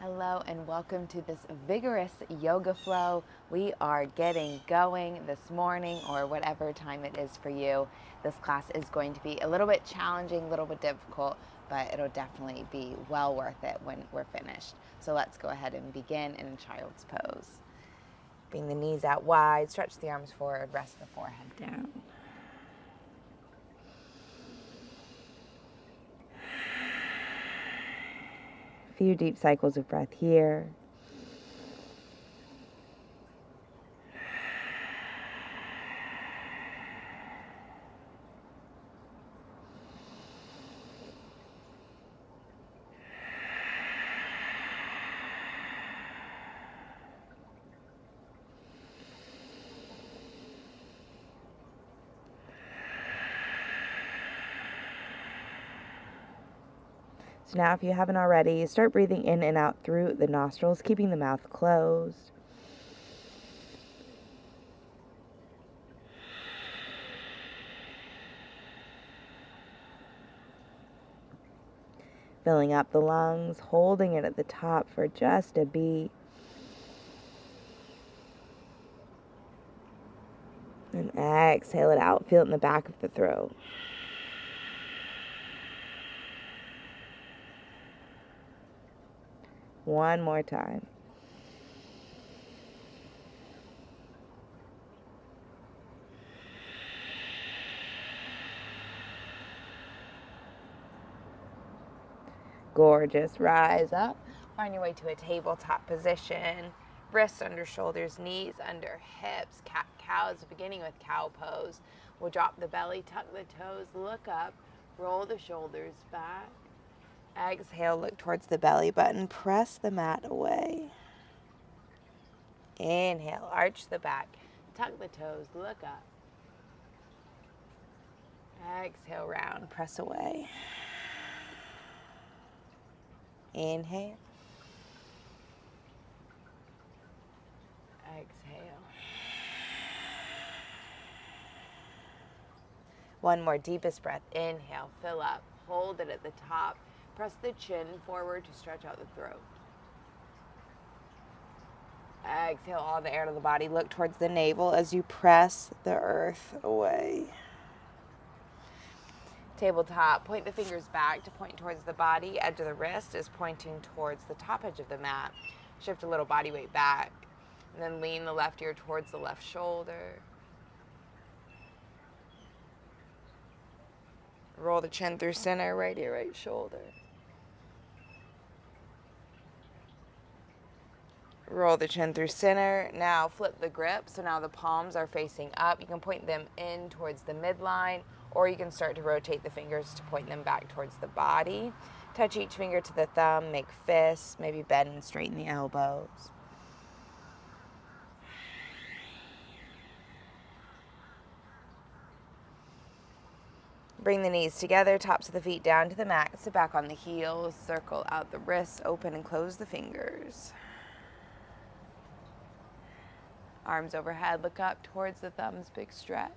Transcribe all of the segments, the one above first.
Hello and welcome to this vigorous yoga flow. We are getting going this morning or whatever time it is for you. This class is going to be a little bit challenging, a little bit difficult, but it'll definitely be well worth it when we're finished. So let's go ahead and begin in child's pose. Bring the knees out wide, stretch the arms forward, rest the forehead down. Few deep cycles of breath here. So now if you haven't already, start breathing in and out through the nostrils, keeping the mouth closed. Filling up the lungs, holding it at the top for just a beat. And exhale it out, feel it in the back of the throat. One more time. Gorgeous. Rise up. Find your way to a tabletop position. Wrists under shoulders, knees under hips. Cat-cows, beginning with cow pose. We'll drop the belly, tuck the toes, look up, roll the shoulders back. Exhale, look towards the belly button. Press the mat away. Inhale, arch the back, tuck the toes, look up. Exhale, round, press away. Inhale. Exhale. One more, deepest breath. Inhale, fill up, hold it at the top. Press the chin forward to stretch out the throat. Exhale all the air to the body. Look towards the navel as you press the earth away. Tabletop, point the fingers back to point towards the body. Edge of the wrist is pointing towards the top edge of the mat. Shift a little body weight back. And then lean the left ear towards the left shoulder. Roll the chin through center, right ear, right shoulder. Roll the chin through center. Now flip the grip. So now the palms are facing up. You can point them in towards the midline, or you can start to rotate the fingers to point them back towards the body. Touch each finger to the thumb, make fists, maybe bend and straighten the elbows. Bring the knees together, tops of the feet down to the mat. Sit back on the heels, circle out the wrists, open and close the fingers. Arms overhead, look up towards the thumbs, big stretch.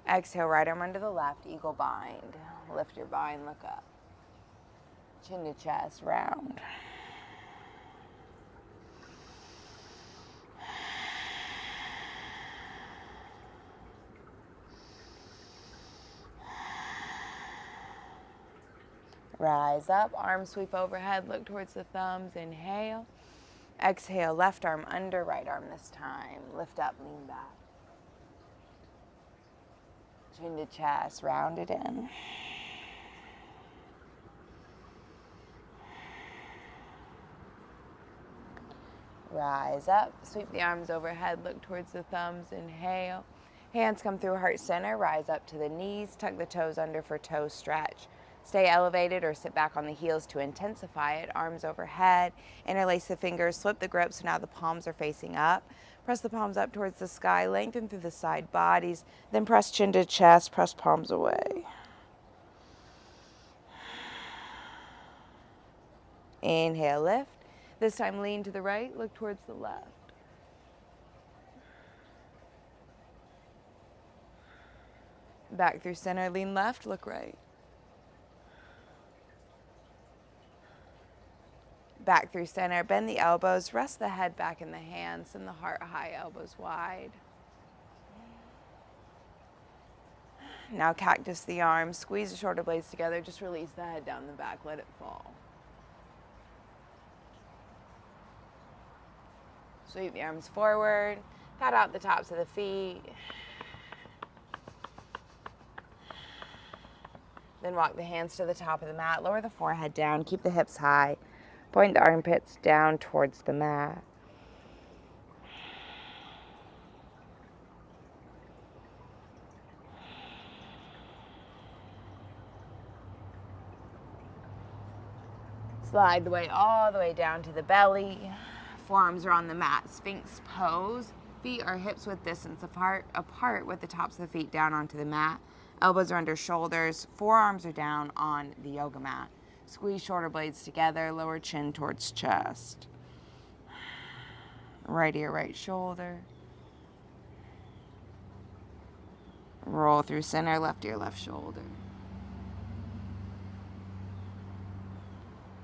Exhale, right arm under the left, eagle bind. Lift your bind, look up. Chin to chest, round. Rise up, arms sweep overhead, look towards the thumbs, inhale. Exhale, left arm under, right arm this time. Lift up, lean back. Chin to chest, round it in. Rise up, sweep the arms overhead, look towards the thumbs, inhale. Hands come through heart center, rise up to the knees, tuck the toes under for toe stretch. Stay elevated or sit back on the heels to intensify it. Arms overhead, interlace the fingers, slip the grip so now the palms are facing up. Press the palms up towards the sky, lengthen through the side bodies, then press chin to chest, press palms away. Inhale, lift. This time lean to the right, look towards the left. Back through center, lean left, look right. Back through center, bend the elbows, rest the head back in the hands, and the heart high, elbows wide. Now cactus the arms, squeeze the shoulder blades together, just release the head down the back, let it fall. Sweep the arms forward, pat out the tops of the feet. Then walk the hands to the top of the mat, lower the forehead down, keep the hips high. Point the armpits down towards the mat. Slide the weight all the way down to the belly. Forearms are on the mat, Sphinx pose. Feet are hips width distance apart with the tops of the feet down onto the mat. Elbows are under shoulders. Forearms are down on the yoga mat. Squeeze shoulder blades together, lower chin towards chest. Right ear, right shoulder. Roll through center, left ear, left shoulder.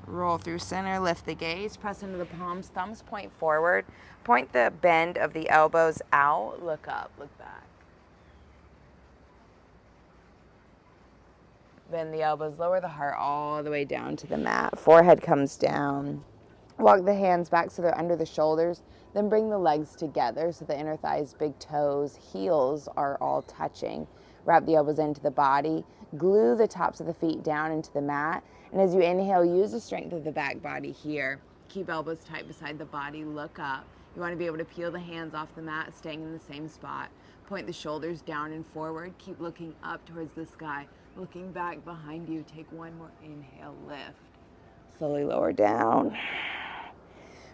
Roll through center, lift the gaze, press into the palms, thumbs point forward. Point the bend of the elbows out, look up, look back. Bend the elbows, lower the heart all the way down to the mat. Forehead comes down. Walk the hands back so they're under the shoulders. Then bring the legs together so the inner thighs, big toes, heels are all touching. Wrap the elbows into the body. Glue the tops of the feet down into the mat. And as you inhale, use the strength of the back body here. Keep elbows tight beside the body. Look up. You want to be able to peel the hands off the mat, staying in the same spot. Point the shoulders down and forward. Keep looking up towards the sky. Looking back behind you. Take one more inhale, lift. Slowly lower down.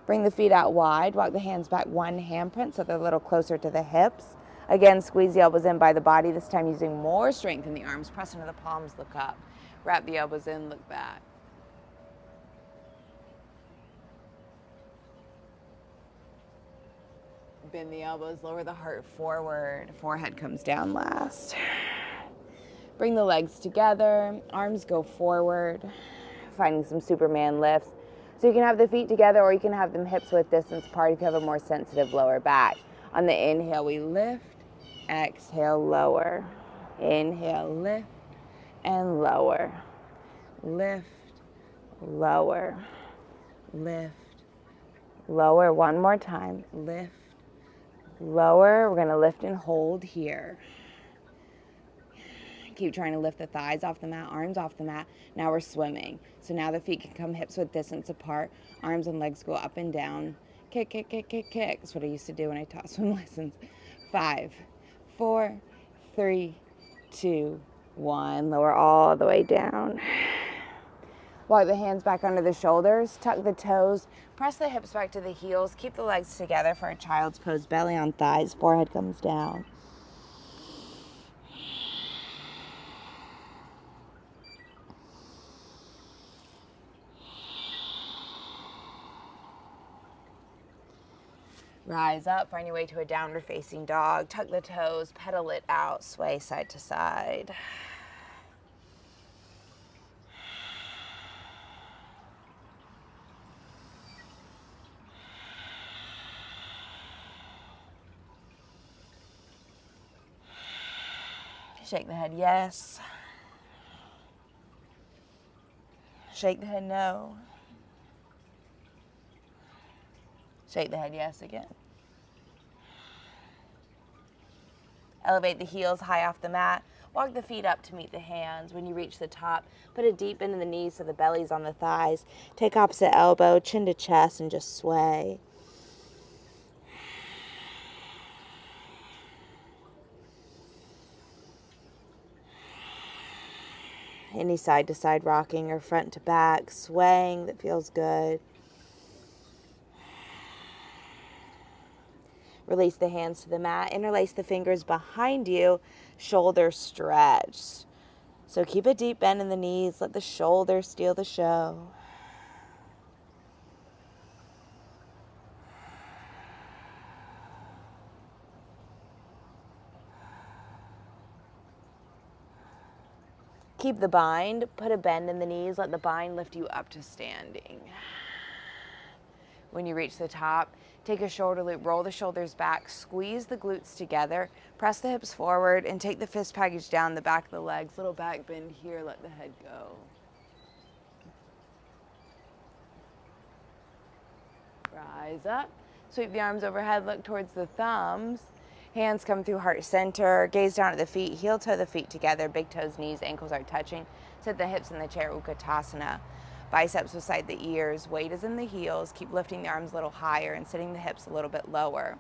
Bring the feet out wide. Walk the hands back one handprint so they're a little closer to the hips. Again, squeeze the elbows in by the body, this time using more strength in the arms. Press into the palms, look up. Wrap the elbows in, look back. Bend the elbows, lower the heart forward. Forehead comes down last. Bring the legs together. Arms go forward. Finding some Superman lifts. So you can have the feet together or you can have them hips width distance apart if you have a more sensitive lower back. On the inhale, we lift. Exhale, lower. Inhale, lift and lower. Lift, lower. Lift, lower. One more time. Lift, lower. We're going to lift and hold here. Keep trying to lift the thighs off the mat, arms off the mat. Now we're swimming. So now the feet can come hips width distance apart. Arms and legs go up and down. Kick, kick, kick, kick, kick. That's what I used to do when I taught swim lessons. 5, 4, 3, 2, 1. Lower all the way down. Walk the hands back under the shoulders. Tuck the toes. Press the hips back to the heels. Keep the legs together for a child's pose. Belly on thighs. Forehead comes down. Rise up, find your way to a downward facing dog. Tuck the toes, pedal it out, sway side to side. Shake the head yes. Shake the head no. Shake the head yes again. Elevate the heels high off the mat. Walk the feet up to meet the hands. When you reach the top, put a deep bend in the knees so the belly's on the thighs. Take opposite elbow, chin to chest, and just sway. Any side to side rocking or front to back, swaying that feels good. Release the hands to the mat. Interlace the fingers behind you. Shoulder stretch. So keep a deep bend in the knees. Let the shoulders steal the show. Keep the bind. Put a bend in the knees. Let the bind lift you up to standing. When you reach the top, take a shoulder loop, roll the shoulders back, squeeze the glutes together, press the hips forward, and take the fist package down the back of the legs. Little back bend here, let the head go. Rise up, sweep the arms overhead, look towards the thumbs. Hands come through heart center, gaze down at the feet, heel toe the feet together, big toes, knees, ankles are touching. Sit the hips in the chair, Utkatasana. Biceps beside the ears, weight is in the heels. Keep lifting the arms a little higher and sitting the hips a little bit lower.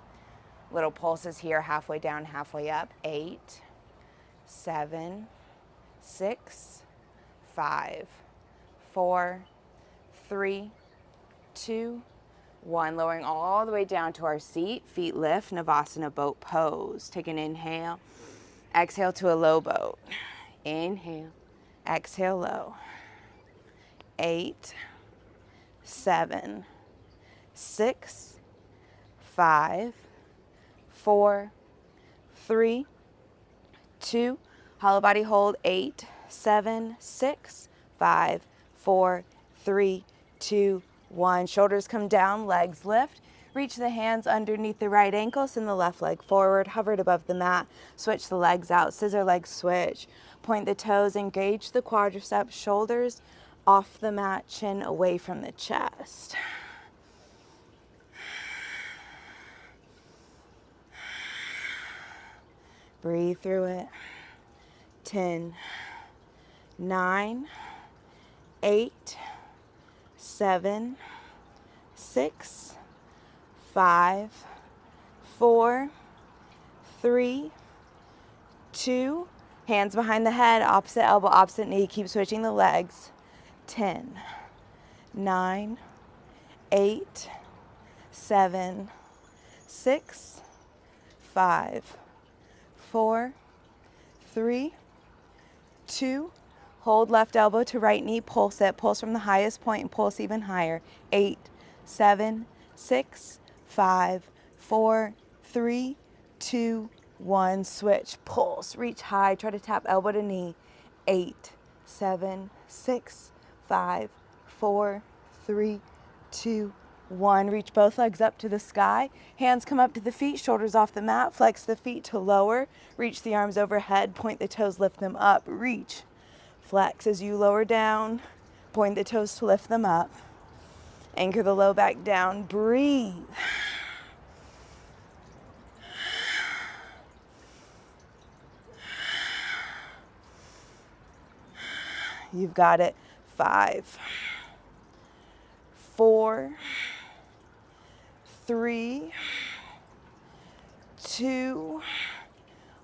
Little pulses here, halfway down, halfway up. 8, 7, 6, 5, 4, 3, 2, 1. Lowering all the way down to our seat. Feet lift, Navasana boat pose. Take an inhale. Exhale to a low boat. Inhale. Exhale low. 8, 7, 6, 5, 4, 3, 2. Hollow body hold. 8, 7, 6, 5, 4, 3, 2, 1. Shoulders come down, legs lift. Reach the hands underneath the right ankle, send the left leg forward, hovered above the mat. Switch the legs out, scissor leg switch. Point the toes, engage the quadriceps, shoulders off the mat, chin away from the chest. Breathe through it. 10, 9, 8, 7, 6, 5, 4, 3, 2. Hands behind the head, opposite elbow, opposite knee. Keep switching the legs. 10, 9, 8, 7, 6, 5, 4, 3, 2. Hold left elbow to right knee, pulse it. Pulse from the highest point and pulse even higher. 8, 7, 6, 5, 4, 3, 2, 1. Switch, pulse, reach high, try to tap elbow to knee. 8, 7, 6, 5, 4, 3, 2, 1. Reach both legs up to the sky. Hands come up to the feet, shoulders off the mat. Flex the feet to lower. Reach the arms overhead, point the toes, lift them up. Reach. Flex as you lower down. Point the toes to lift them up. Anchor the low back down. Breathe. You've got it. 5, 4, 3, 2.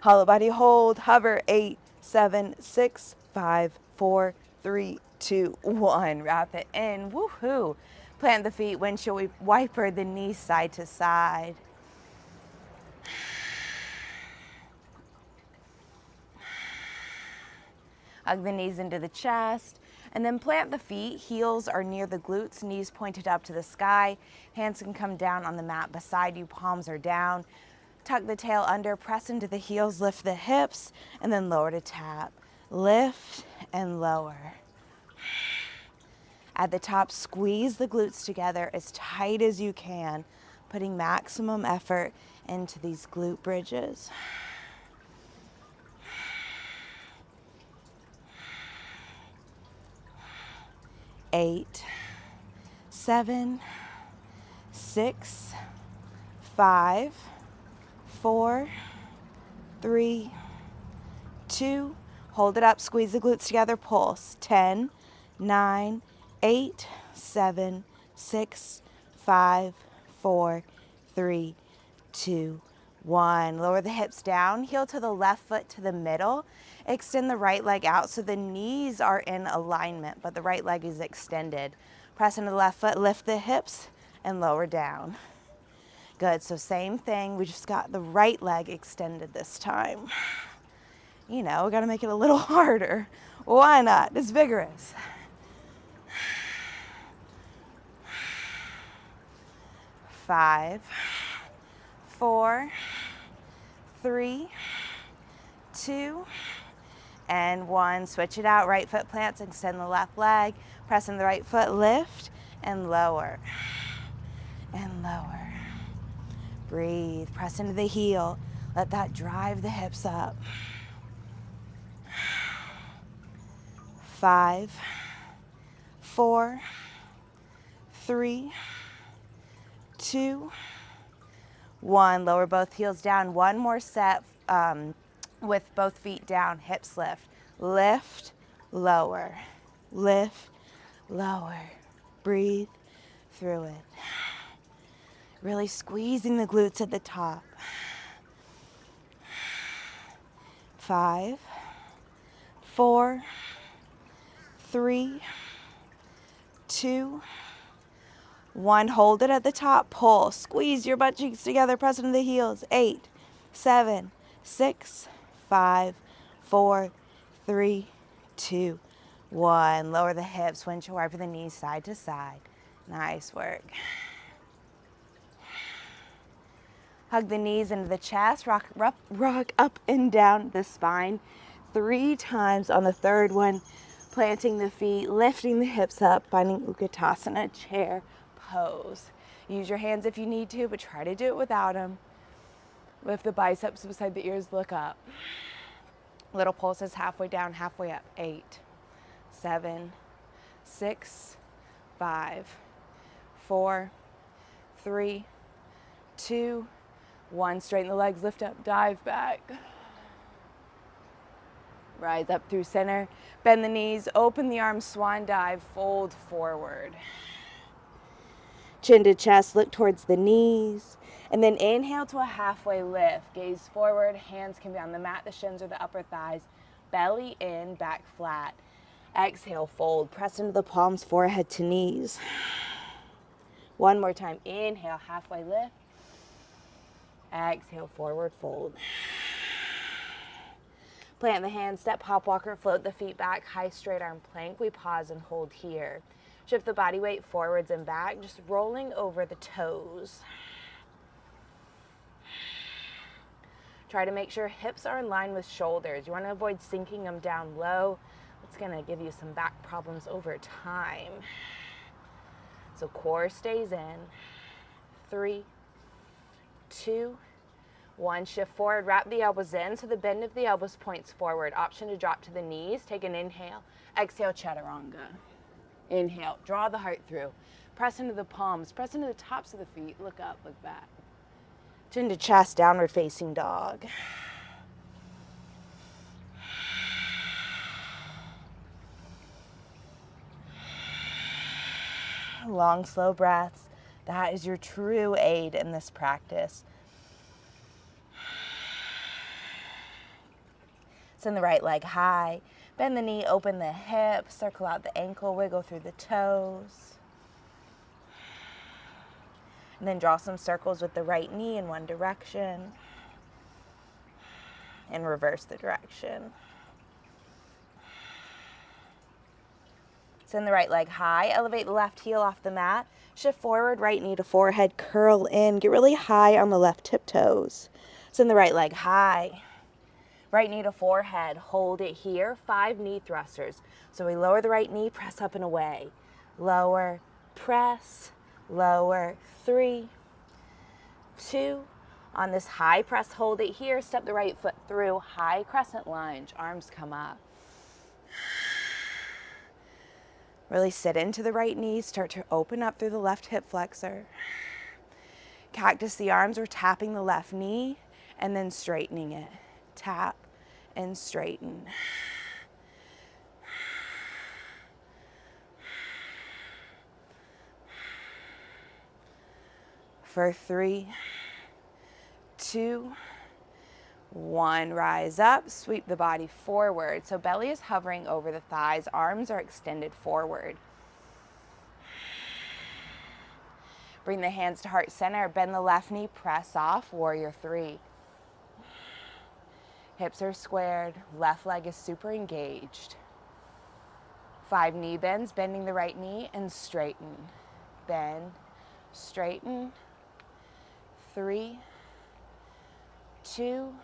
Hollow body hold. Hover. 8, 7, 6, 5, 4, 3, 2, 1. Wrap it in. Woohoo. Plant the feet. Windshield wiper the knees side to side. Hug the knees into the chest. And then plant the feet. Heels are near the glutes, knees pointed up to the sky. Hands can come down on the mat beside you, palms are down. Tuck the tail under, press into the heels, lift the hips, and then lower to tap. Lift and lower. At the top, squeeze the glutes together as tight as you can, putting maximum effort into these glute bridges. 8, 7, 6, 5, 4, 3, 2. Hold it up, squeeze the glutes together, pulse. 10, 9, 8, 7, 6, 5, 4, 3, 2, 1. Lower the hips down, heel to the left foot to the middle. Extend the right leg out so the knees are in alignment, but the right leg is extended. Press into the left foot, lift the hips, and lower down. Good, so same thing, we just got the right leg extended this time. You know, we gotta make it a little harder. Why not? It's vigorous. 5, 4, 3, 2, and 1. Switch it out. Right foot plants, extend the left leg. Press in the right foot, lift and lower. and lower. Breathe, press into the heel. Let that drive the hips up. 5, 4, 3, 2, 1. Lower both heels down. One more set with both feet down. Hips lift. Lift, lower. Lift, lower. Breathe through it. Really squeezing the glutes at the top. 5, 4, 3, 2, 1. Hold it at the top. Pull. Squeeze your butt cheeks together. Press into the heels. 8, 7, 6, 5, 4, 3, 2, 1. Lower the hips. Windshield wiper the knees side to side. Nice work. Hug the knees into the chest. Rock up and down the spine 3 times. On the third one, planting the feet, lifting the hips up, finding Utkatasana, chair pose. Use your hands if you need to, but try to do it without them. Lift the biceps beside the ears, look up. Little pulses halfway down, halfway up. 8, 7, 6, 5, 4, 3, 2, 1. Straighten the legs, lift up, dive back. Rise up through center. Bend the knees, open the arms, swan dive, fold forward. Chin to chest, look towards the knees. And then inhale to a halfway lift. Gaze forward, hands can be on the mat, the shins or the upper thighs. Belly in, back flat. Exhale, fold. Press into the palms, forehead to knees. One more time. Inhale, halfway lift. Exhale, forward fold. Plant the hands, step, hop, walker, float the feet back, high straight arm plank. We pause and hold here. Shift the body weight forwards and back, just rolling over the toes. Try to make sure hips are in line with shoulders. You want to avoid sinking them down low. It's going to give you some back problems over time. So core stays in. 3, 2, 1. Shift forward, wrap the elbows in so the bend of the elbows points forward. Option to drop to the knees. Take an inhale. Exhale, chaturanga. Inhale, draw the heart through. Press into the palms, press into the tops of the feet. Look up, look back. Chin to chest, downward facing dog. Long, slow breaths. That is your true aid in this practice. Send the right leg high. Bend the knee, open the hip, circle out the ankle, wiggle through the toes. And then draw some circles with the right knee in one direction. And reverse the direction. Send the right leg high. Elevate the left heel off the mat. Shift forward, right knee to forehead, curl in. Get really high on the left tiptoes. Send the right leg high. Right knee to forehead, hold it here. 5 knee thrusters. So we lower the right knee, press up and away. Lower, press, lower. 3, 2. On this high press, hold it here. Step the right foot through. High crescent lunge. Arms come up. Really sit into the right knee. Start to open up through the left hip flexor. Cactus the arms. We're tapping the left knee and then straightening it. Tap and straighten. For 3, 2, 1. Rise up, sweep the body forward. So belly is hovering over the thighs, arms are extended forward. Bring the hands to heart center, bend the left knee, press off, warrior 3. Hips are squared, left leg is super engaged. 5 knee bends, bending the right knee and straighten. Bend, straighten. 3, 2,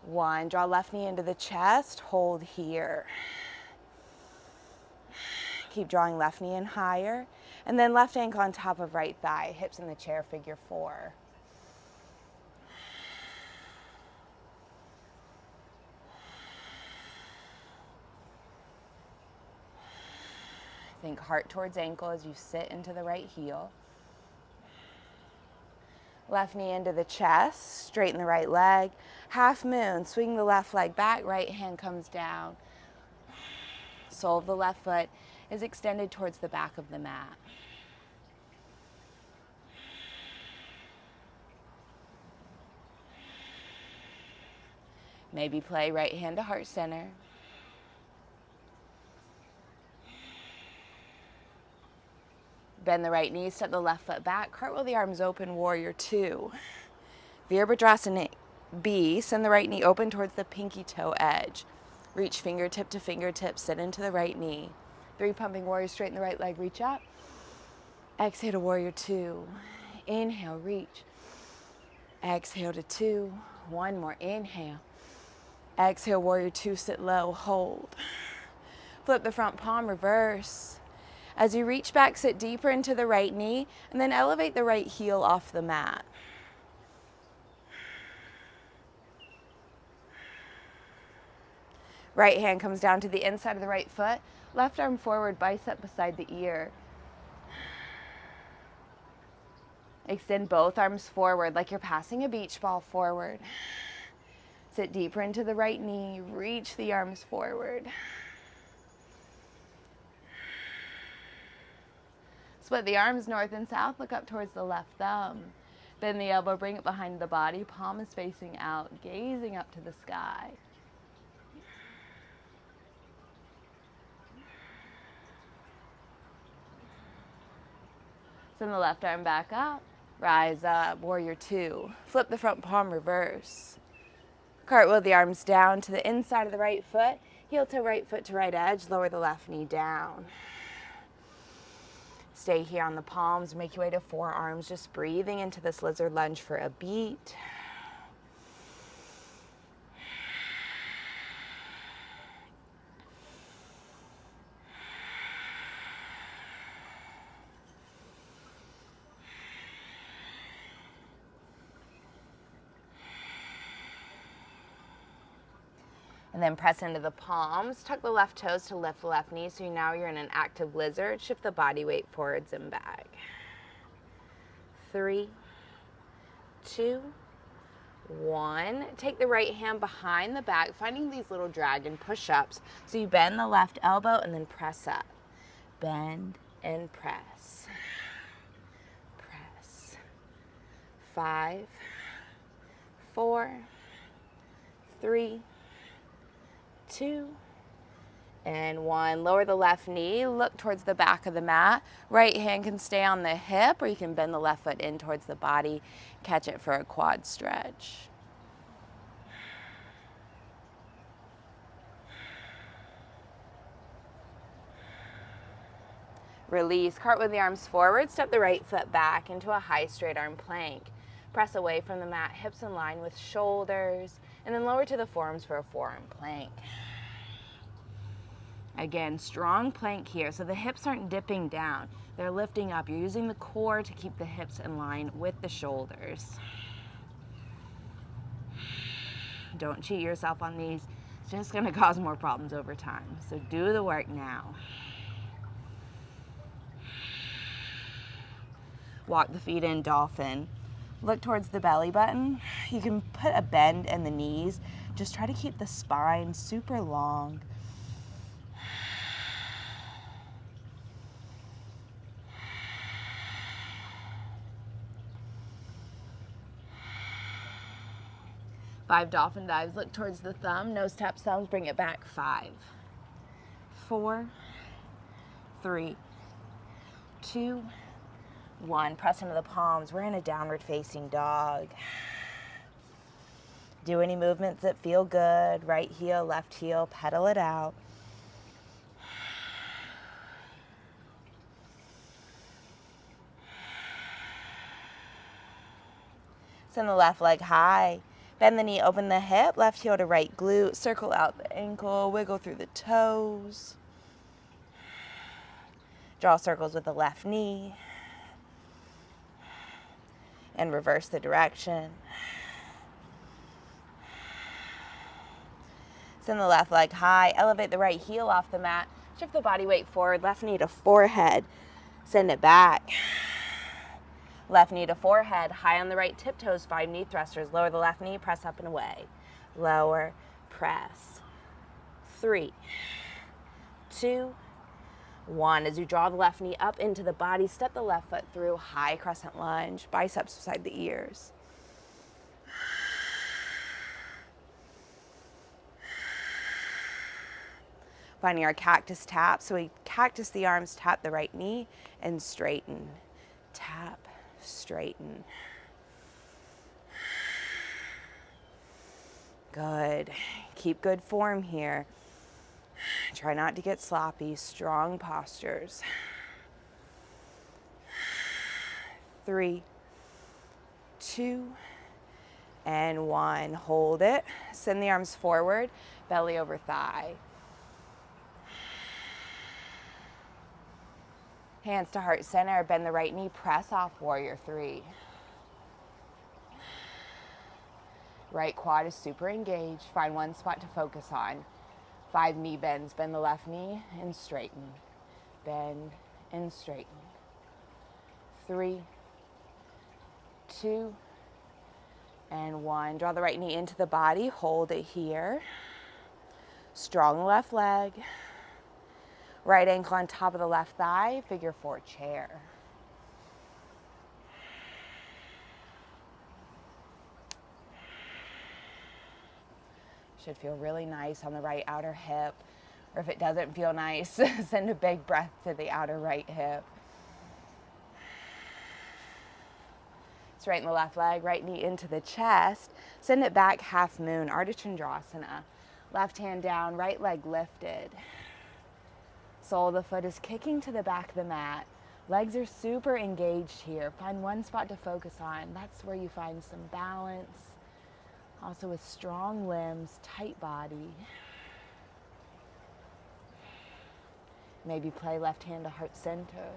1. Draw left knee into the chest, hold here. keep drawing left knee in higher. And then left ankle on top of right thigh, hips in the chair, figure 4. Think heart towards ankle as you sit into the right heel. Left knee into the chest, straighten the right leg. Half moon, swing the left leg back, right hand comes down. Sole of the left foot is extended towards the back of the mat. Maybe play right hand to heart center. Bend the right knee, step the left foot back, cartwheel the arms open, warrior 2. Virabhadrasana B, send the right knee open towards the pinky toe edge. Reach fingertip to fingertip, sit into the right knee. 3 pumping warriors, straighten the right leg, reach up. Exhale to warrior 2. Inhale, reach. Exhale to 2. 1 more, inhale. Exhale, warrior 2, sit low, hold. Flip the front palm, reverse. As you reach back, sit deeper into the right knee, and then elevate the right heel off the mat. Right hand comes down to the inside of the right foot, left arm forward, bicep beside the ear. Extend both arms forward like you're passing a beach ball forward. Sit deeper into the right knee, reach the arms forward. Split the arms north and south, look up towards the left thumb. Bend the elbow, bring it behind the body, palm is facing out, gazing up to the sky. Send the left arm back up, rise up, warrior 2. Flip the front palm, reverse. Cartwheel the arms down to the inside of the right foot, heel to right foot to right edge, lower the left knee down. Stay here on the palms, make your way to forearms, just breathing into this lizard lunge for a beat. And then press into the palms, tuck the left toes to lift the left knee, so now you're in an active lizard. Shift the body weight forwards and back. 3, 2, 1. Take the right hand behind the back, finding these little dragon push-ups. So you bend the left elbow and then press up. Bend and press. Press. 5, 4, 3, 2, and 1. Lower the left knee, look towards the back of the mat. Right hand can stay on the hip, or you can bend the left foot in towards the body. Catch it for a quad stretch. Release, cartwheel the arms forward, step the right foot back into a high straight arm plank. Press away from the mat, hips in line with shoulders, and then lower to the forearms for a forearm plank. Again, strong plank here, so the hips aren't dipping down. They're lifting up. You're using the core to keep the hips in line with the shoulders. Don't cheat yourself on these. It's just going to cause more problems over time. So do the work now. Walk the feet in, dolphin. Look towards the belly button. You can put a bend in the knees. Just try to keep the spine super long. Five dolphin dives. Look towards the thumb. Nose taps thumbs. Bring it back. 5, 4, 3, 2, 1. Press into the palms. We're in a downward facing dog. Do any movements that feel good. Right heel, left heel. Pedal it out. Send the left leg high. Bend the knee, open the hip. Left heel to right glute. Circle out the ankle. Wiggle through the toes. Draw circles with the left knee. And reverse the direction. Send the left leg high. Elevate the right heel off the mat. Shift the body weight forward. Left knee to forehead. Send it back. Left knee to forehead. High on the right tiptoes. 5 knee thrusters. Lower the left knee. Press up and away. Lower. Press. 3, 2, 1. As you draw the left knee up into the body, step the left foot through. High crescent lunge. Biceps beside the ears. Finding our cactus tap. So we cactus the arms, tap the right knee, and straighten. Tap, straighten. Good. Keep good form here. Try not to get sloppy. Strong postures. 3, 2, and 1. Hold it. Send the arms forward, belly over thigh. Hands to heart center. Bend the right knee. Press off warrior 3. Right quad is super engaged. Find one spot to focus on. 5 knee bends. Bend the left knee and straighten. Bend and straighten. 3, 2, and 1. Draw the right knee into the body. Hold it here. Strong left leg. Right ankle on top of the left thigh. Figure 4 chair. Should feel really nice on the right outer hip. Or if it doesn't feel nice, send a big breath to the outer right hip. Straighten the left leg, right knee into the chest. Send it back, half moon, Ardha Chandrasana. Left hand down, right leg lifted. Sole of the foot is kicking to the back of the mat. Legs are super engaged here. Find one spot to focus on. That's where you find some balance. Also with strong limbs, tight body. Maybe play left hand to heart center.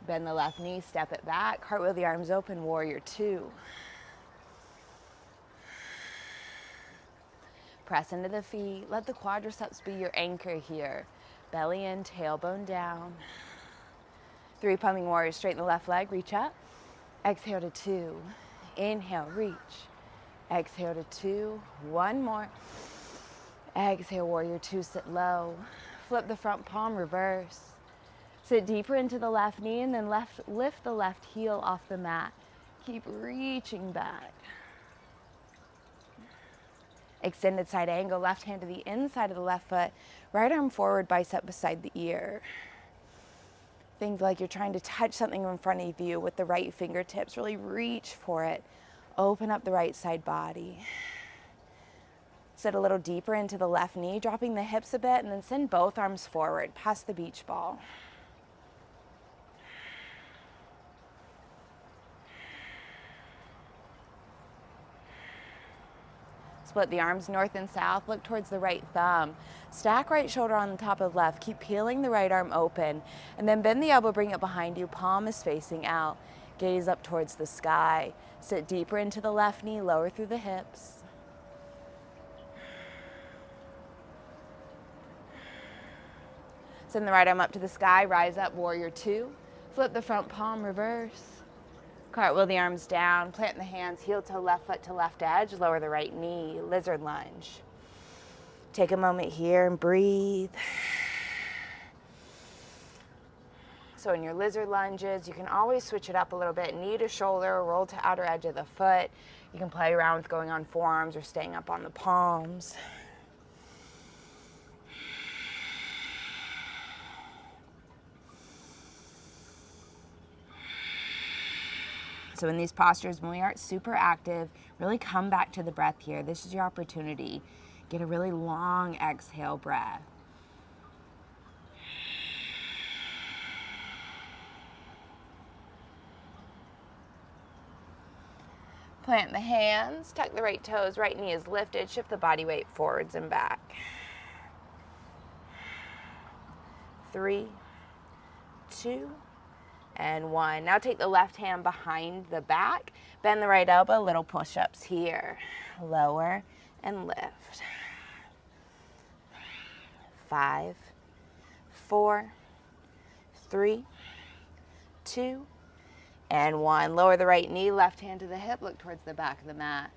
Bend the left knee, step it back. Cartwheel the arms open, warrior 2. Press into the feet. Let the quadriceps be your anchor here. Belly in, tailbone down. 3 pumping warriors. Straighten the left leg, reach up. Exhale to 2. Inhale, reach. Exhale to 2. 1 more. Exhale, warrior 2, sit low. Flip the front palm, reverse. Sit deeper into the left knee and then lift the left heel off the mat. Keep reaching back. Extended side angle, left hand to the inside of the left foot, right arm forward, bicep beside the ear. Think like you're trying to touch something in front of you with the right fingertips. Really reach for it. Open up the right side body. Sit a little deeper into the left knee, dropping the hips a bit, and then send both arms forward, past the beach ball. Split the arms north and south. Look towards the right thumb. Stack right shoulder on the top of left. Keep peeling the right arm open. And then bend the elbow, bring it behind you. Palm is facing out. Gaze up towards the sky. Sit deeper into the left knee. Lower through the hips. Send the right arm up to the sky. Rise up, warrior 2. Flip the front palm, reverse. Cartwheel the arms down, plant the hands, heel to left foot to left edge, lower the right knee, lizard lunge. Take a moment here and breathe. So in your lizard lunges, you can always switch it up a little bit, knee to shoulder, roll to outer edge of the foot. You can play around with going on forearms or staying up on the palms. So in these postures, when we aren't super active, really come back to the breath here. This is your opportunity. Get a really long exhale breath. Plant the hands, tuck the right toes, right knee is lifted, shift the body weight forwards and back. 3, 2, and 1. Now take the left hand behind the back, bend the right elbow, little push-ups here. Lower and lift. 5, 4, 3, 2, and 1. Lower the right knee, left hand to the hip, look towards the back of the mat.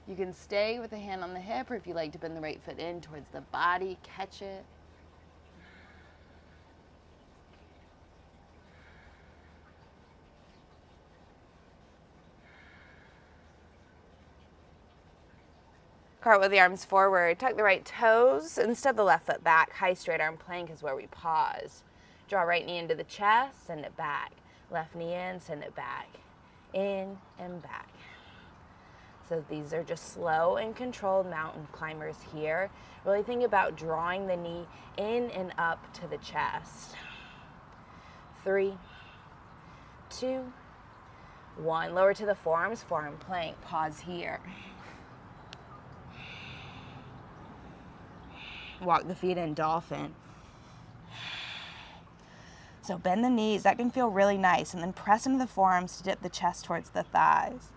You can stay with the hand on the hip, or if you like to bend the right foot in towards the body, catch it. Cartwheel the arms forward, tuck the right toes and step the left foot back. High straight arm plank is where we pause. Draw right knee into the chest, send it back. Left knee in, send it back. In and back. So these are just slow and controlled mountain climbers here. Really think about drawing the knee in and up to the chest. 3, 2, 1. Lower to the forearms, forearm plank. Pause here. Walk the feet in dolphin. So bend the knees, that can feel really nice, and then press into the forearms to dip the chest towards the thighs.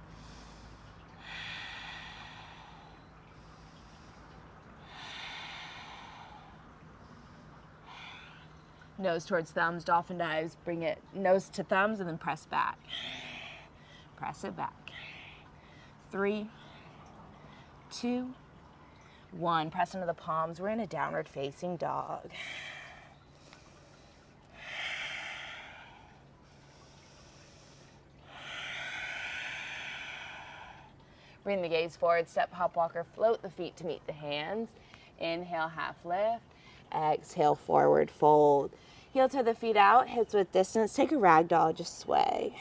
Nose towards thumbs, dolphin dives, bring it nose to thumbs and then press back. Press it back. 3, 2, 1. Press into the palms. We're in a downward facing dog. Bring the gaze forward, step, hop, walker, float the feet to meet the hands. Inhale, half lift. Exhale, forward fold. Heel to the feet out, hips width distance. Take a ragdoll, just sway.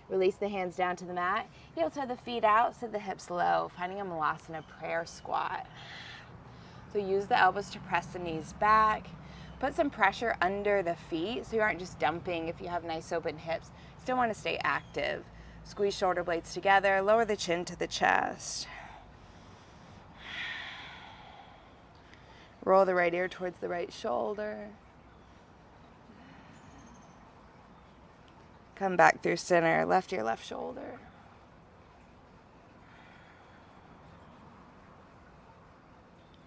Release the hands down to the mat. Heel to the feet out, sit the hips low, finding a Malasana prayer squat. So use the elbows to press the knees back. Put some pressure under the feet so you aren't just dumping if you have nice open hips. Still want to stay active. Squeeze shoulder blades together, lower the chin to the chest. Roll the right ear towards the right shoulder. Come back through center, left ear, left shoulder.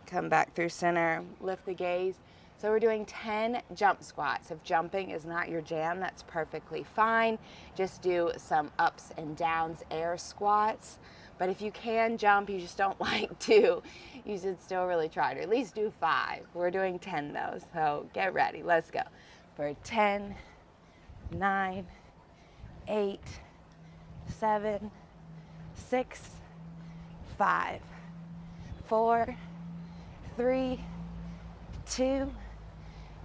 Come back through center, lift the gaze. So we're doing 10 jump squats. If jumping is not your jam, that's perfectly fine. Just do some ups and downs air squats. But if you can jump, you just don't like to, you should still really try to at least do 5. We're doing 10 though, so get ready. Let's go. For 10, 9, 8, 7, 6, 5, 4, 3, 2,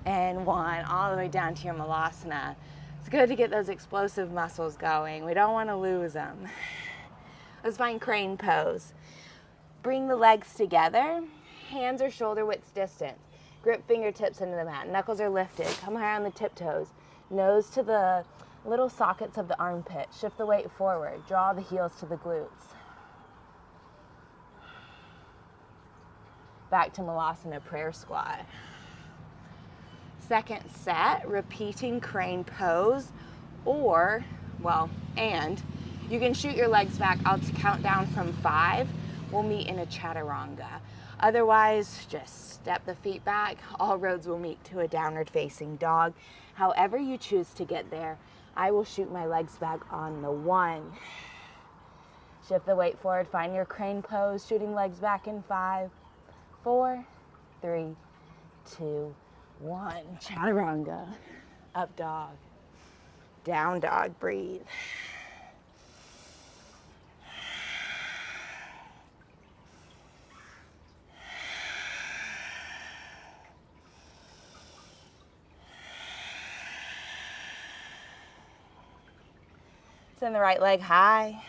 and 1. All the way down to your Malasana. It's good to get those explosive muscles going. We don't want to lose them. Let's find crane pose. Bring the legs together. Hands are shoulder width distance. Grip fingertips into the mat. Knuckles are lifted. Come high on the tiptoes. Nose to the little sockets of the armpit. Shift the weight forward. Draw the heels to the glutes. Back to Malasana prayer squat. Second set, repeating crane pose, or, and you can shoot your legs back. I'll count down from 5. We'll meet in a chaturanga. Otherwise, just step the feet back. All roads will meet to a downward facing dog. However you choose to get there, I will shoot my legs back on the 1. Shift the weight forward, find your crane pose, shooting legs back in 5, 4, 3, 2, 1. Chaturanga. Up dog. Down dog. Breathe. Send the right leg high.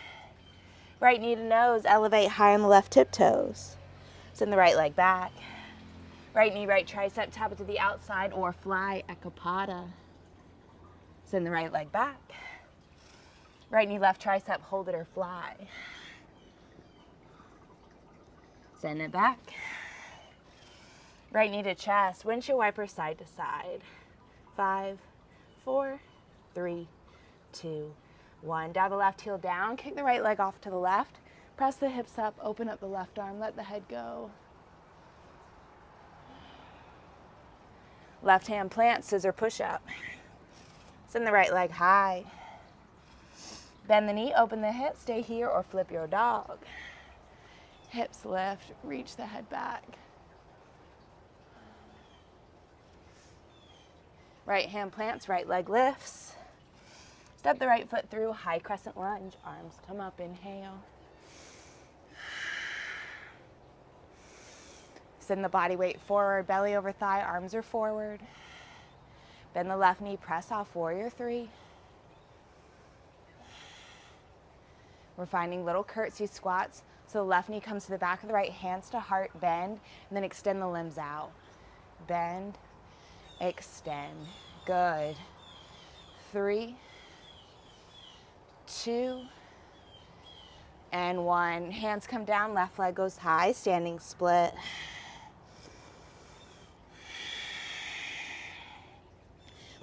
Right knee to nose. Elevate high on the left tiptoes. Send the right leg back. Right knee, right tricep, tap it to the outside or fly ekapada. Send the right leg back. Right knee, left tricep, hold it or fly. Send it back. Right knee to chest, windshield wiper side to side. 5, 4, 3, 2, 1. Dive the left heel down, kick the right leg off to the left. Press the hips up, open up the left arm, let the head go. Left hand plant, scissor push up. Send the right leg high. Bend the knee, open the hip, stay here or flip your dog. Hips lift, reach the head back. Right hand plants, right leg lifts. Step the right foot through, high crescent lunge, arms come up, inhale. Send the body weight forward, belly over thigh, arms are forward. Bend the left knee, press off, warrior 3. We're finding little curtsy squats. So the left knee comes to the back of the right, hands to heart, bend, and then extend the limbs out. Bend, extend. Good. 3, 2, and 1. Hands come down, left leg goes high, standing split.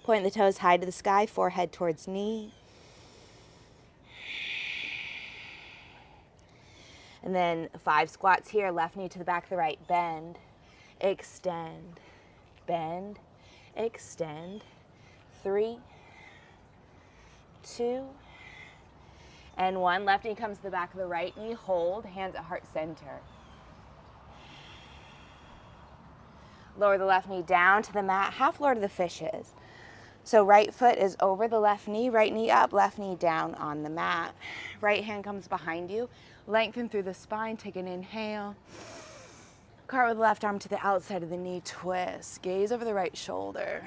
Point the toes high to the sky, forehead towards knee. And then 5 squats here, left knee to the back of the right, bend, extend, bend, extend. 3, 2, and 1. Left knee comes to the back of the right knee, hold, hands at heart center. Lower the left knee down to the mat, half lower to the fishes. So right foot is over the left knee up, left knee down on the mat. Right hand comes behind you, lengthen through the spine, take an inhale. Cart with the left arm to the outside of the knee, twist. Gaze over the right shoulder.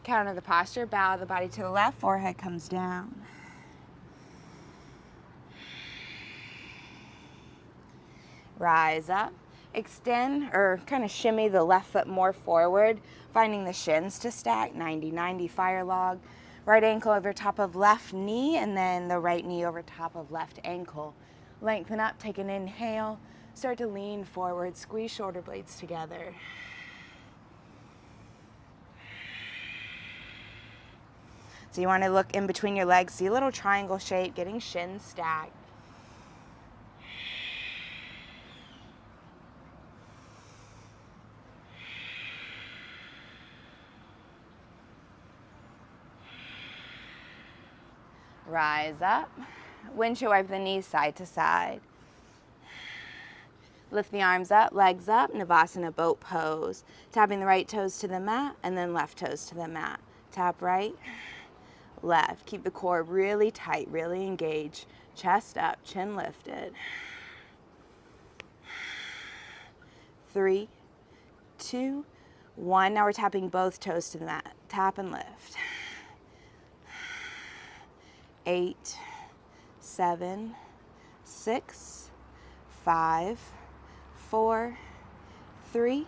Counter the posture, bow the body to the left, forehead comes down. Rise up, extend or kind of shimmy the left foot more forward, finding the shins to stack, 90-90 fire log. Right ankle over top of left knee and then the right knee over top of left ankle. Lengthen up, take an inhale, start to lean forward, squeeze shoulder blades together. So you want to look in between your legs, see a little triangle shape, getting shins stacked. Rise up, windshield wipe the knees side to side. Lift the arms up, legs up, Navasana boat pose. Tapping the right toes to the mat and then left toes to the mat. Tap right, left. Keep the core really tight, really engaged. Chest up, chin lifted. 3, 2, 1. Now we're tapping both toes to the mat. Tap and lift. 8, 7, 6, 5, 4, 3,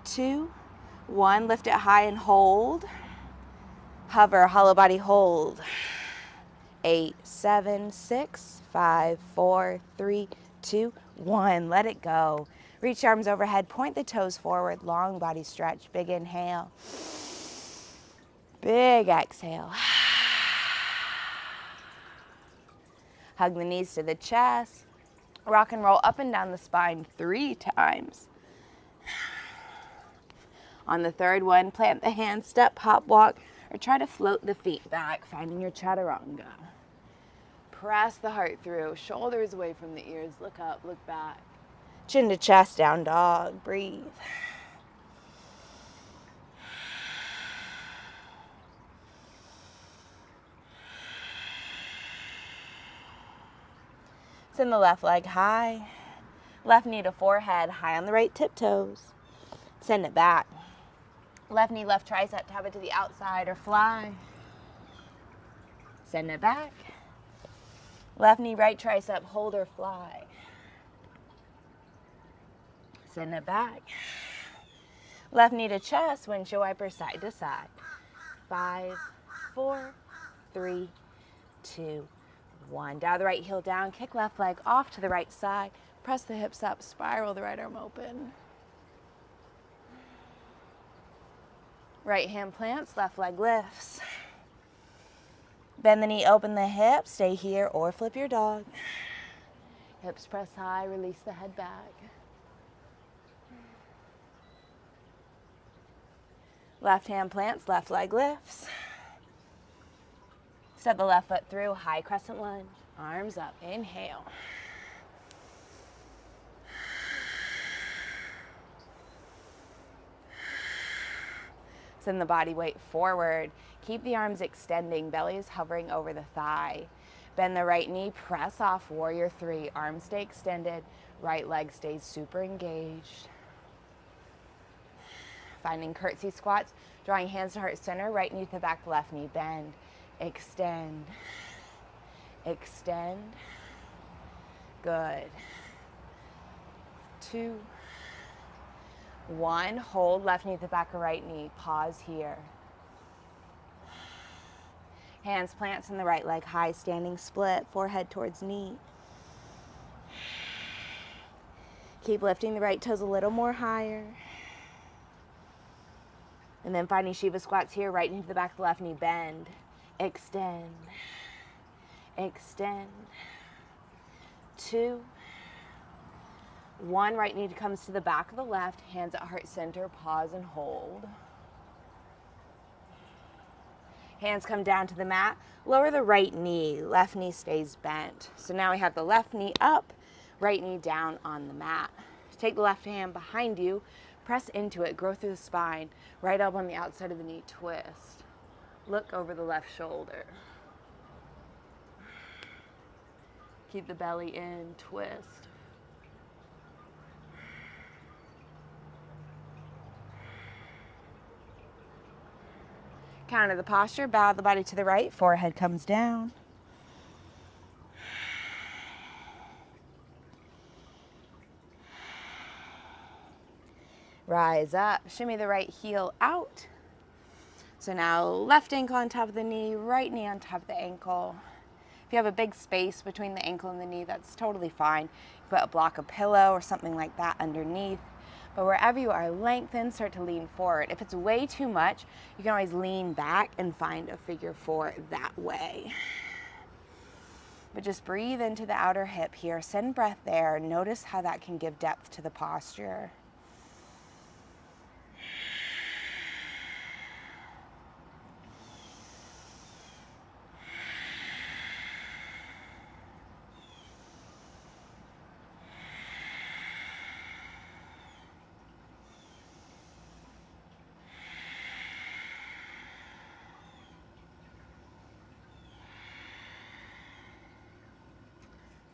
2, 1. Lift it high and hold. Hover, hollow body hold. 8, 7, 6, 5, 4, 3, 2, 1. Let it go. Reach arms overhead, point the toes forward, long body stretch. Big inhale. Big exhale. Hug the knees to the chest. Rock and roll up and down the spine 3 times. On the third one, plant the hands, step, hop, walk, or try to float the feet back, finding your chaturanga. Press the heart through, shoulders away from the ears, look up, look back. Chin to chest, down dog, breathe. Send the left leg high, left knee to forehead, high on the right tiptoes. Send it back. Left knee, left tricep, tap it to the outside or fly. Send it back. Left knee, right tricep, hold or fly. Send it back. Left knee to chest, windshield wiper side to side. 5, 4, 3, 2, 1. Dial the right heel down, kick left leg off to the right side. Press the hips up, spiral the right arm open. Right hand plants, left leg lifts. Bend the knee, open the hip, stay here or flip your dog. Hips press high, release the head back. Left hand plants, left leg lifts. Step the left foot through, high crescent lunge. Arms up, inhale. Send the body weight forward. Keep the arms extending, belly is hovering over the thigh. Bend the right knee, press off, warrior 3. Arms stay extended, right leg stays super engaged. Finding curtsy squats, drawing hands to heart center, right knee to the back, left knee bend. Extend, extend. Good. 2, 1. Hold, left knee to the back of right knee. Pause here. Hands plants in the right leg, high standing split, forehead towards knee. Keep lifting the right toes a little more higher. And then finding Shiva squats here, right knee to the back of the left knee, bend. Extend, extend. 2, 1. Right knee comes to the back of the left, hands at heart center, pause and hold. Hands come down to the mat, lower the right knee, left knee stays bent. So now we have the left knee up, right knee down on the mat. Take the left hand behind you, press into it, grow through the spine, right elbow on the outside of the knee, twist. Look over the left shoulder. Keep the belly in, twist. Counter the posture, bow the body to the right, forehead comes down. Rise up, shimmy the right heel out. So now left ankle on top of the knee, right knee on top of the ankle. If you have a big space between the ankle and the knee, that's totally fine. You put a block of pillow or something like that underneath. But wherever you are, lengthen, start to lean forward. If it's way too much, you can always lean back and find a figure 4 that way. But just breathe into the outer hip here. Send breath there. Notice how that can give depth to the posture.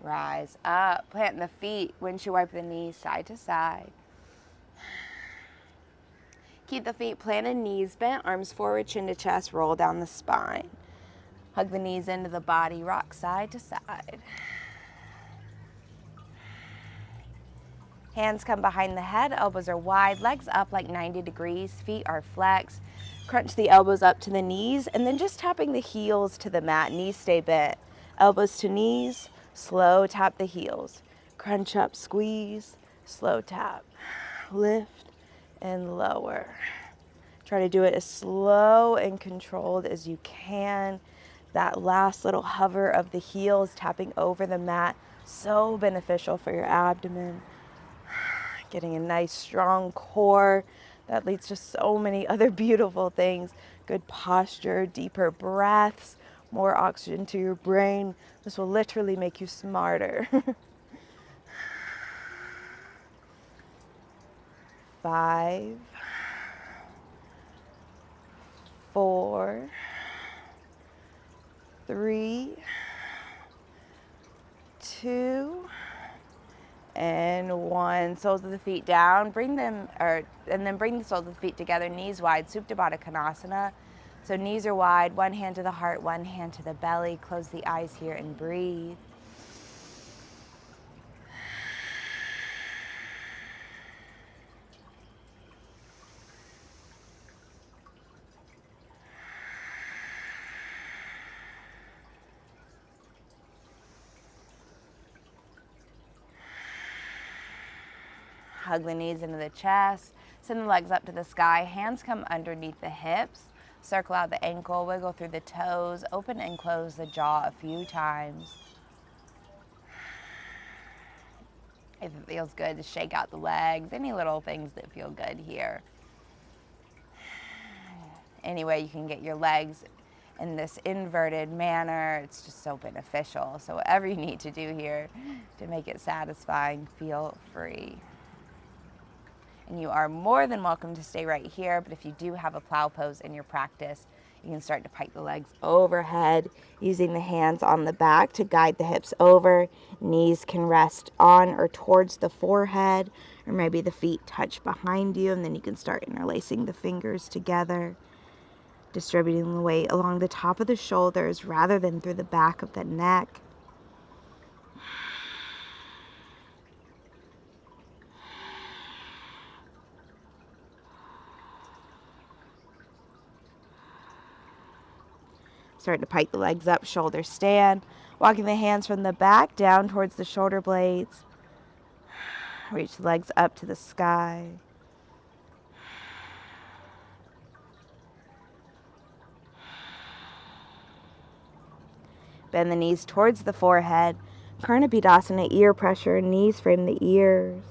Rise up, plant the feet, windshield wiper the knees side to side. Keep the feet planted, knees bent, arms forward, chin to chest, roll down the spine. Hug the knees into the body, rock side to side. Hands come behind the head, elbows are wide, legs up like 90 degrees, feet are flexed. Crunch the elbows up to the knees, and then just tapping the heels to the mat, knees stay bent. Elbows to knees, slow tap the heels. Crunch up, squeeze, slow tap. Lift and lower. Try to do it as slow and controlled as you can. That last little hover of the heels tapping over the mat, so beneficial for your abdomen. Getting a nice strong core that leads to so many other beautiful things. Good posture, deeper breaths, more oxygen to your brain. This will literally make you smarter. 5, 4, 3, 2, and 1. Soles of the feet down. Bring them, and then bring the soles of the feet together, knees wide, Supta Baddha Konasana. So knees are wide, one hand to the heart, one hand to the belly. Close the eyes here and breathe. Hug the knees into the chest. Send the legs up to the sky. Hands come underneath the hips. Circle out the ankle. Wiggle through the toes. Open and close the jaw a few times. If it feels good, to shake out the legs. Any little things that feel good here. Any way you can get your legs in this inverted manner, it's just so beneficial. So whatever you need to do here to make it satisfying, feel free. And you are more than welcome to stay right here, but if you do have a plow pose in your practice, you can start to pike the legs overhead, using the hands on the back to guide the hips over. Knees can rest on or towards the forehead, or maybe the feet touch behind you, and then you can start interlacing the fingers together, distributing the weight along the top of the shoulders rather than through the back of the neck. Start to pike the legs up, shoulder stand. Walking the hands from the back down towards the shoulder blades. Reach the legs up to the sky. Bend the knees towards the forehead. Karnapidasana, ear pressure, knees frame the ears.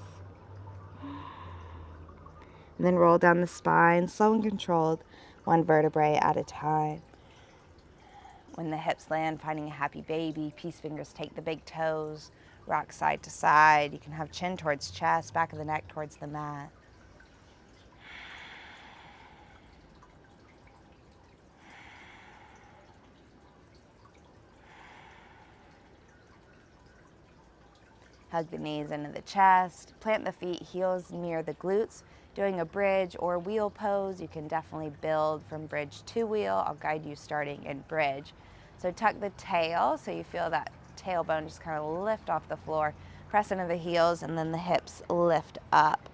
And then roll down the spine, slow and controlled, one vertebrae at a time. When the hips land, finding a happy baby, peace fingers take the big toes, rock side to side. You can have chin towards chest, back of the neck towards the mat. Hug the knees into the chest. Plant the feet, heels near the glutes. Doing a bridge or wheel pose, you can definitely build from bridge to wheel. I'll guide you starting in bridge. So tuck the tail so you feel that tailbone just kind of lift off the floor. Press into the heels and then the hips lift up.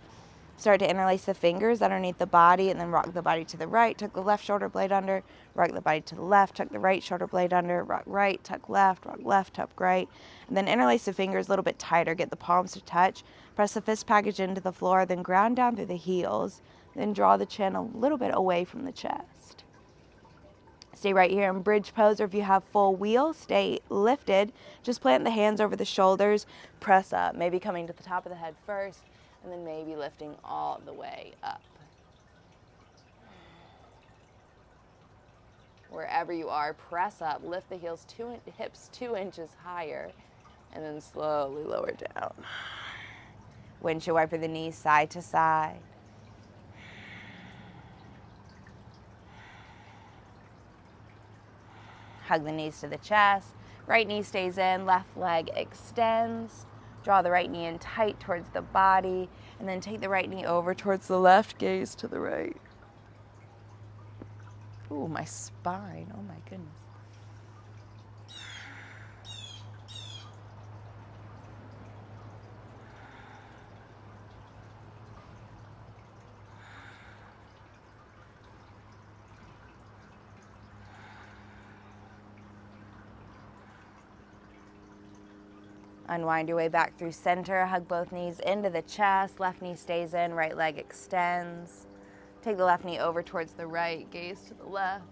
Start to interlace the fingers underneath the body and then rock the body to the right. Tuck the left shoulder blade under. Rock the body to the left. Tuck the right shoulder blade under. Rock right. Tuck left. Rock left. Tuck right. And then interlace the fingers a little bit tighter. Get the palms to touch. Press the fist package into the floor. Then ground down through the heels. Then draw the chin a little bit away from the chest. Stay right here in bridge pose, or if you have full wheel, stay lifted. Just plant the hands over the shoulders. Press up. Maybe coming to the top of the head first. And then maybe lifting all the way up. Wherever you are, press up, lift the hips 2 inches higher, and then slowly lower down. Windshield wiper the knees side to side. Hug the knees to the chest. Right knee stays in, left leg extends. Draw the right knee in tight towards the body, and then take the right knee over towards the left, gaze to the right. Ooh, my spine, oh my goodness. Unwind your way back through center. Hug both knees into the chest. Left knee stays in, right leg extends. Take the left knee over towards the right, gaze to the left.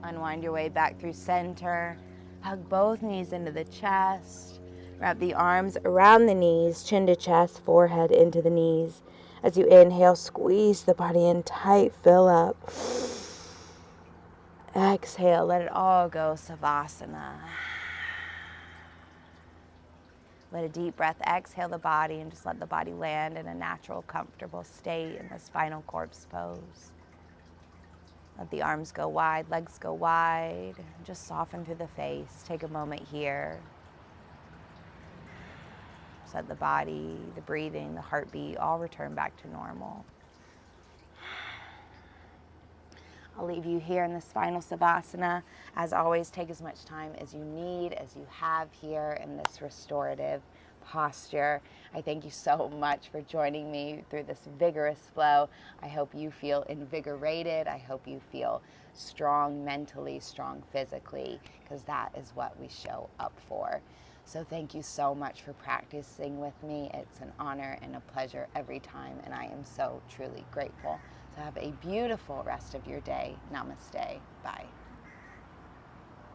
Unwind your way back through center. Hug both knees into the chest. Wrap the arms around the knees, chin to chest, forehead into the knees. As you inhale, squeeze the body in tight, fill up. Exhale, let it all go, Savasana. Let a deep breath exhale the body and just let the body land in a natural, comfortable state in the spinal corpse pose. Let the arms go wide, legs go wide. Just soften through the face. Take a moment here. Just let the body, the breathing, the heartbeat all return back to normal. I'll leave you here in this final Savasana. As always, take as much time as you need, as you have here in this restorative posture. I thank you so much for joining me through this vigorous flow. I hope you feel invigorated. I hope you feel strong mentally, strong physically, because that is what we show up for. So thank you so much for practicing with me. It's an honor and a pleasure every time, and I am so truly grateful. So have a beautiful rest of your day. Namaste. Bye.